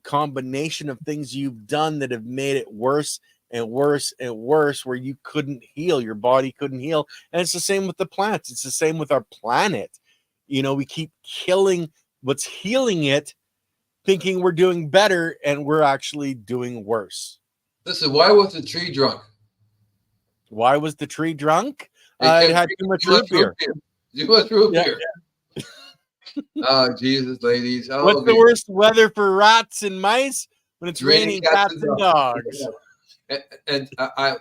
combination of things you've done that have made it worse, and worse and worse, where you couldn't heal, your body couldn't heal. And it's the same with the plants. It's the same with our planet. We keep killing what's healing it, thinking we're doing better, and we're actually doing worse. Listen, why was the tree drunk? Why was the tree drunk? It It had too much root beer. Too much root Yeah. beer. Oh, Jesus, ladies. Oh, What's the worst weather for rats and mice? When it's raining cats and dogs. And I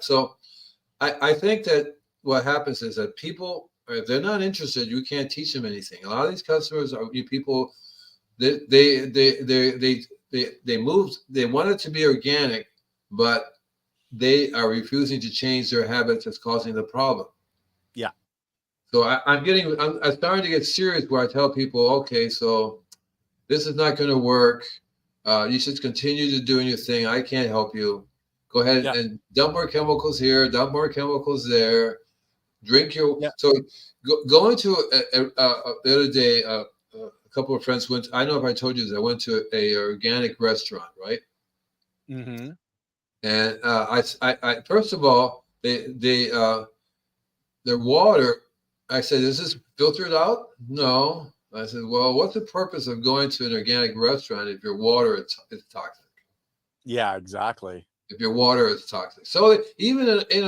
think that what happens is that people, if they're not interested, you can't teach them anything. A lot of these customers are people. They moved. They want it to be organic, but they are refusing to change their habits. That's causing the problem. Yeah. So I'm starting to get serious where I tell people, okay, so this is not going to work. You should continue to doing your thing. I can't help you. Go ahead and dump more chemicals here, dump more chemicals there. Drink your. Yeah. So going to the other day, a couple of friends went. I don't know if I told you this. I went to a organic restaurant, right? Mm-hmm. And I first of all, their water. I said, "Is this filtered out?" No. I said, "Well, what's the purpose of going to an organic restaurant if your water is toxic?" Yeah, exactly. If your water is toxic, so even in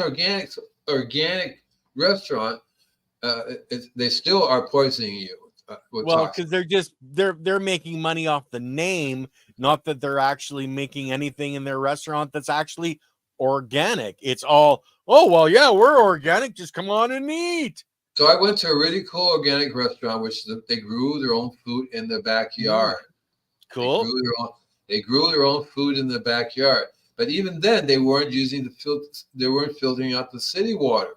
organic restaurant, they still are poisoning you. Well, because they're making money off the name, not that they're actually making anything in their restaurant that's actually organic. It's all, oh well, yeah, we're organic. Just come on and eat. So I went to a really cool organic restaurant, which they grew their own food in the backyard. Cool. They grew their own food in the backyard. But even then, they weren't using they weren't filtering out the city water.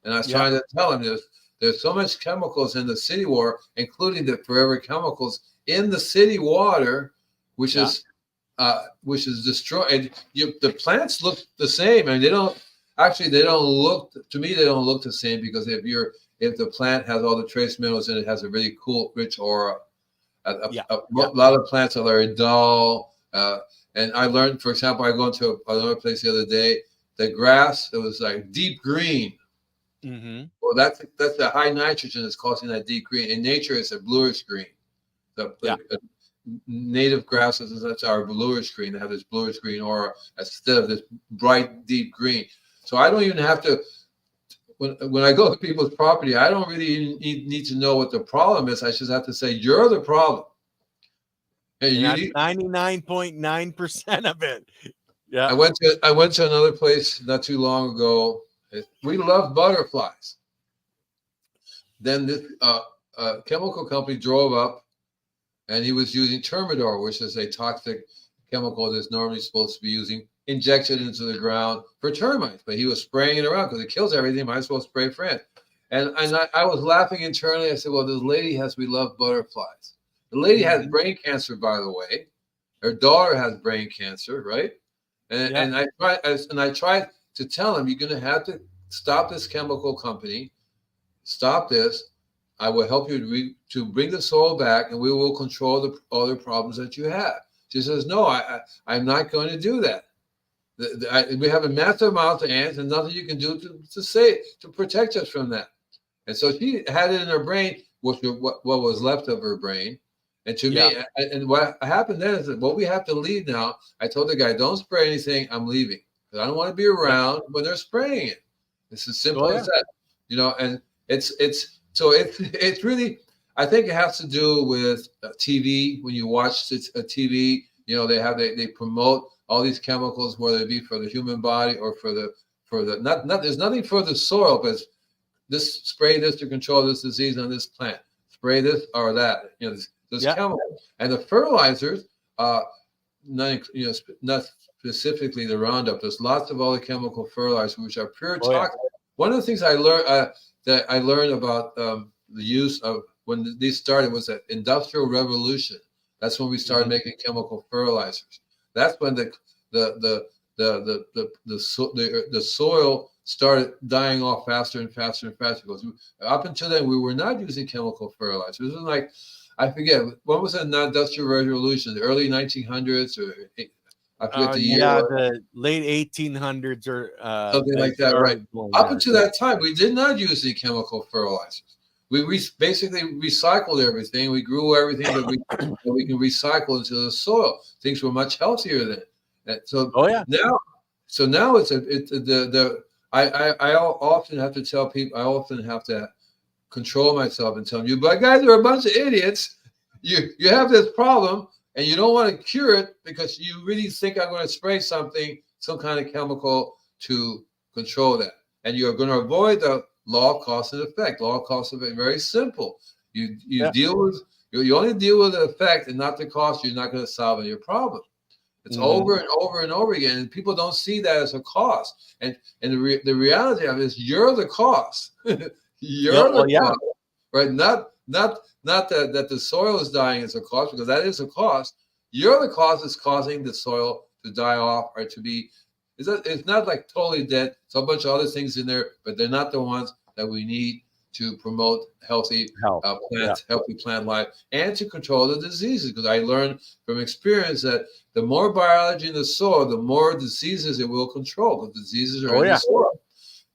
And I was trying to tell them there's so much chemicals in the city water, including the forever chemicals in the city water, which is destroyed. The plants look the same, and they don't look, to me, they don't look the same, because if the plant has all the trace minerals in it, has a really cool, rich aura. A lot of plants are very dull. And I learned, for example, I go into another place the other day, the grass, it was like deep green. Mm-hmm. Well, that's the high nitrogen that's causing that deep green. In nature, it's a bluish green. Native grasses that's our bluish green. They have this bluish green aura instead of this bright deep green. So I don't even have to. When I go to people's property, I don't really need to know what the problem is. I just have to say, you're the problem. And that's 99.9% of it. Yeah. I went to another place not too long ago. We love butterflies. Then this chemical company drove up, and he was using Termidor, which is a toxic chemical that's normally supposed to be injected into the ground for termites. But he was spraying it around because it kills everything. Might as well spray for it. And I was laughing internally. I said, well, this lady we love butterflies. The lady has brain cancer, by the way. Her daughter has brain cancer, right? And I tried to tell him, you're going to have to stop this chemical company. Stop this. I will help you to bring the soil back, and we will control the other problems that you have. She says, no, I'm not going to do that. We have a massive amount of ants, and nothing you can do to protect us from that. And so she had it in her brain, what was left of her brain. And to me, and what happened then is that, well, we have to leave now. I told the guy, don't spray anything. I'm leaving, because I don't want to be around when they're spraying it. It's as simple as that, And it's really, I think it has to do with TV. When you watch TV, they promote all these chemicals, whether it be for the human body or for the not there's nothing for the soil, but spray this to control this disease on this plant. Spray this or that. Those chemicals and the fertilizers. Not specifically the Roundup. There's lots of other chemical fertilizers which are pure toxic. One of the things I learned about the use of when these started was that Industrial Revolution. That's when we started making chemical fertilizers. That's when the soil started dying off faster and faster and faster. Because up until then, we were not using chemical fertilizers. It was like, I forget, what was the Industrial Revolution? The early 1900s, or I forget the year. Yeah, the late 1800s or Something like that, right? Up until that time, we did not use any chemical fertilizers. We basically recycled everything. We grew everything that we can recycle into the soil. Things were much healthier then. And so now, I often have to tell people. I often have to control myself and tell them, you but guys are a bunch of idiots. You have this problem and you don't want to cure it because you really think I'm going to spray something, some kind of chemical to control that. And you're going to avoid the law of cause and effect. Law of cause and effect, very simple. You deal with you only deal with the effect and not the cause. You're not going to solve any problem. It's over and over and over again, and people don't see that as a cause. And the reality of it is, you're the cause. You're the cause, right? Not that the soil is dying as a cause, because that is a cause. You're the cause that's causing the soil to die off or to be. It's not like totally dead. It's a bunch of other things in there, but they're not the ones that we need to promote healthy healthy plant life and to control the diseases. Because I learned from experience that the more biology in the soil, the more diseases it will control. The diseases are in the soil.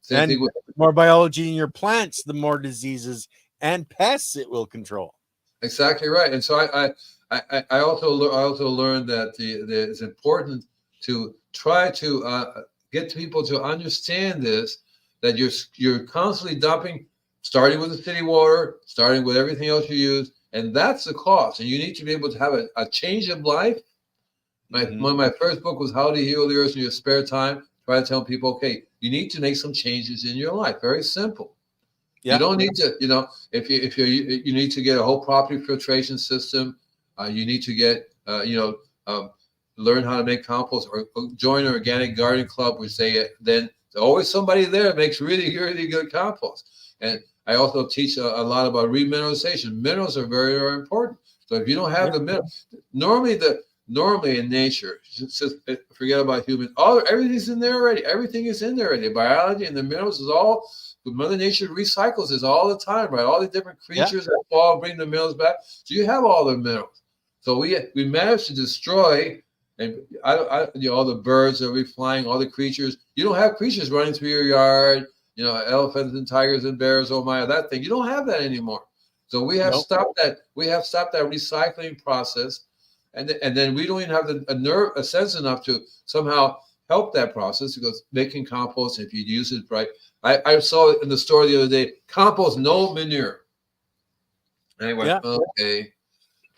Same thing with more biology in your plants, the more diseases and pests it will control. Exactly right. And so I also learned that it's important to try to get people to understand this, that you're constantly dumping, starting with the city water, starting with everything else you use, and that's the cost. And you need to be able to have a change of life. One of my first book was How to Heal the Earth in Your Spare Time. Try to tell people, okay, you need to make some changes in your life. Very simple. You don't need to, if you need to get a whole property filtration system, you need to get, learn how to make compost or join an organic gardening club, which then there's always somebody there that makes really, really good compost. And I also teach a lot about remineralization. Minerals are very, very important. So if you don't have the minerals, normally in nature, just forget about humans. Everything's in there already. Everything is in there already. Biology and the minerals is all. Mother Nature recycles this all the time, right? All the different creatures that fall, bring the minerals back. So you have all the minerals. So we managed to destroy, and all the birds that we flying, all the creatures. You don't have creatures running through your yard. Elephants and tigers and bears. Oh my, that thing. You don't have that anymore. So we have stopped that. We have stopped that recycling process, and then we don't even have a sense enough to somehow help that process, because making compost, if you use it right. I saw it in the store the other day, compost, no manure. And I went, okay,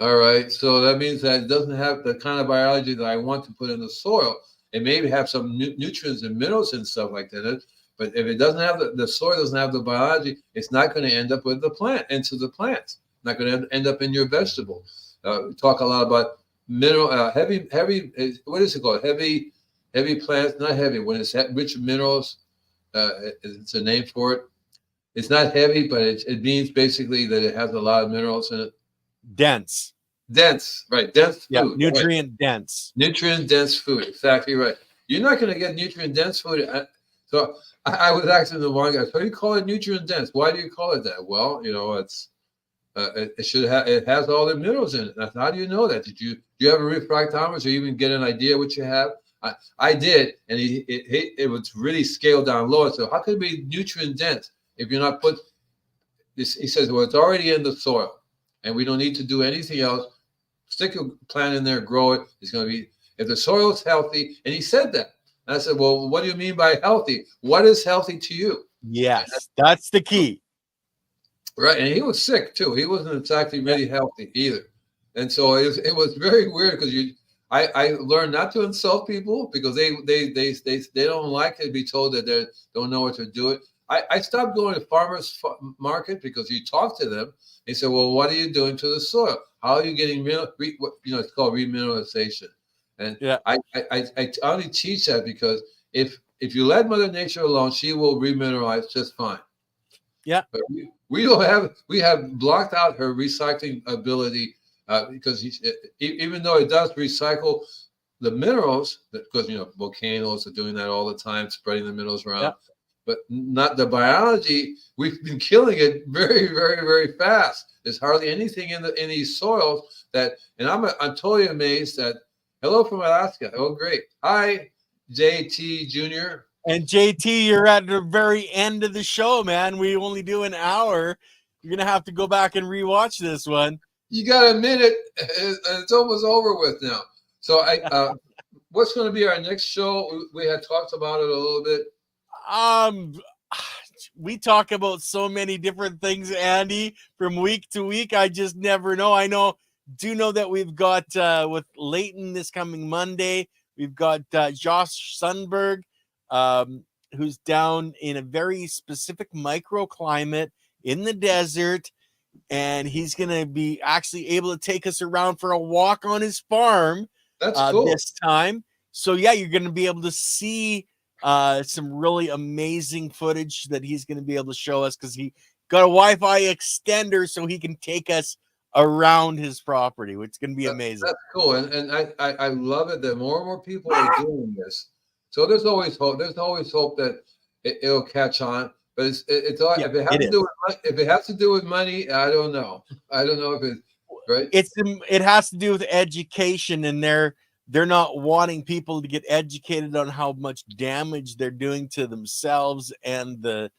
all right. So that means that it doesn't have the kind of biology that I want to put in the soil. It may have some nutrients and minerals and stuff like that. But if it doesn't have the soil doesn't have the biology, it's not going to end up with the plant, into the plants. Not going to end up in your vegetable. We talk a lot about mineral, heavy, what is it called? Heavy plants, not heavy, when it's rich minerals. It's a name for it. It's not heavy, but it means basically that it has a lot of minerals in it. Dense, right? Dense food. Nutrient dense. Nutrient dense food. Exactly right. You're not going to get nutrient dense food. So I was asking the one guy, so you call it nutrient dense? Why do you call it that? Well, it's it has all the minerals in it. How do you know that? Do you have a refractometer, or even get an idea what you have? I did, and it was really scaled down low. So how could it be nutrient dense if you're not put this? He says, well, it's already in the soil, and we don't need to do anything else. Stick a plant in there, grow it. It's going to be, if the soil is healthy. And he said that. And I said, well, what do you mean by healthy? What is healthy to you? Yes, that's the key. Right, and he was sick too. He wasn't exactly really healthy either. And so it was very weird, because I learned not to insult people, because they don't like to be told that they don't know what to do. I stopped going to farmers market, because you talk to them. They say, well, what are you doing to the soil? How are you getting it's called remineralization. And I only teach that because if you let Mother Nature alone, she will remineralize just fine. Yeah, but we have blocked out her recycling ability, because even though it does recycle the minerals, because volcanoes are doing that all the time, spreading the minerals around, but not the biology. We've been killing it very, very, very fast. There's hardly anything in these soils and I'm totally amazed that Hello from Alaska. Oh, great. Hi, JT Jr. And JT, you're at the very end of the show, man. We only do an hour. You're gonna have to go back and rewatch this one. You got a minute. It's almost over with now. So what's going to be our next show? We had talked about it a little bit. Um, we talk about so many different things, Andy, from week to week. I just never know. Do know that we've got with Leighton this coming Monday. We've got Josh Sundberg, who's down in a very specific microclimate in the desert, and he's going to be actually able to take us around for a walk on his farm. That's cool. This time. So yeah, you're going to be able to see some really amazing footage that he's going to be able to show us, because he got a Wi-Fi extender so he can take us around his property, which is going to be amazing. That's cool, and I love it that more and more people are doing this. So there's always hope. There's always hope that it'll catch on. But it's all, if it has to do with money, I don't know. I don't know if it's right. It has to do with education, and they're not wanting people to get educated on how much damage they're doing to themselves and the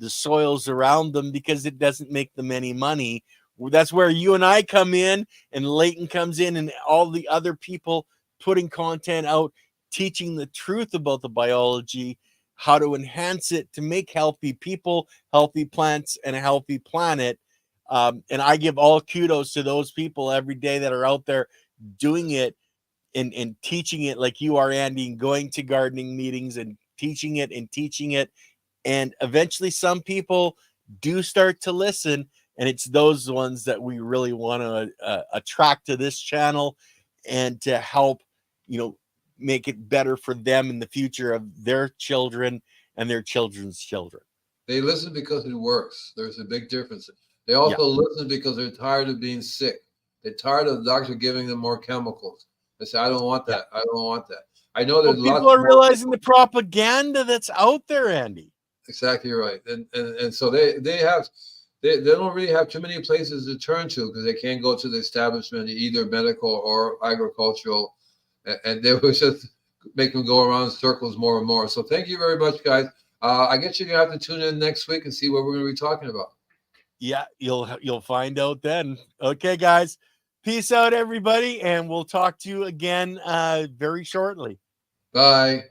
soils around them, because it doesn't make them any money. That's where you and I come in, and Leighton comes in, and all the other people putting content out, teaching the truth about the biology, how to enhance it to make healthy people, healthy plants, and a healthy planet. And I give all kudos to those people every day that are out there doing it and teaching it, like you are, Andy, and going to gardening meetings and teaching it. And eventually some people do start to listen, and it's those ones that we really want to attract to this channel and to help, make it better for them in the future of their children and their children's children. They listen because it works. There's a big difference. They also listen because they're tired of being sick. They're tired of the doctor giving them more chemicals. They say, I don't want that. I don't want that. I know there's people are realizing the propaganda that's out there, Andy. Exactly right. And so they don't really have too many places to turn to, because they can't go to the establishment, either medical or agricultural, and they will just make them go around in circles more and more. So thank you very much, guys. I guess you're gonna have to tune in next week and see what we're gonna be talking about. Yeah, you'll find out then. Okay, guys. Peace out, everybody, and we'll talk to you again very shortly. Bye.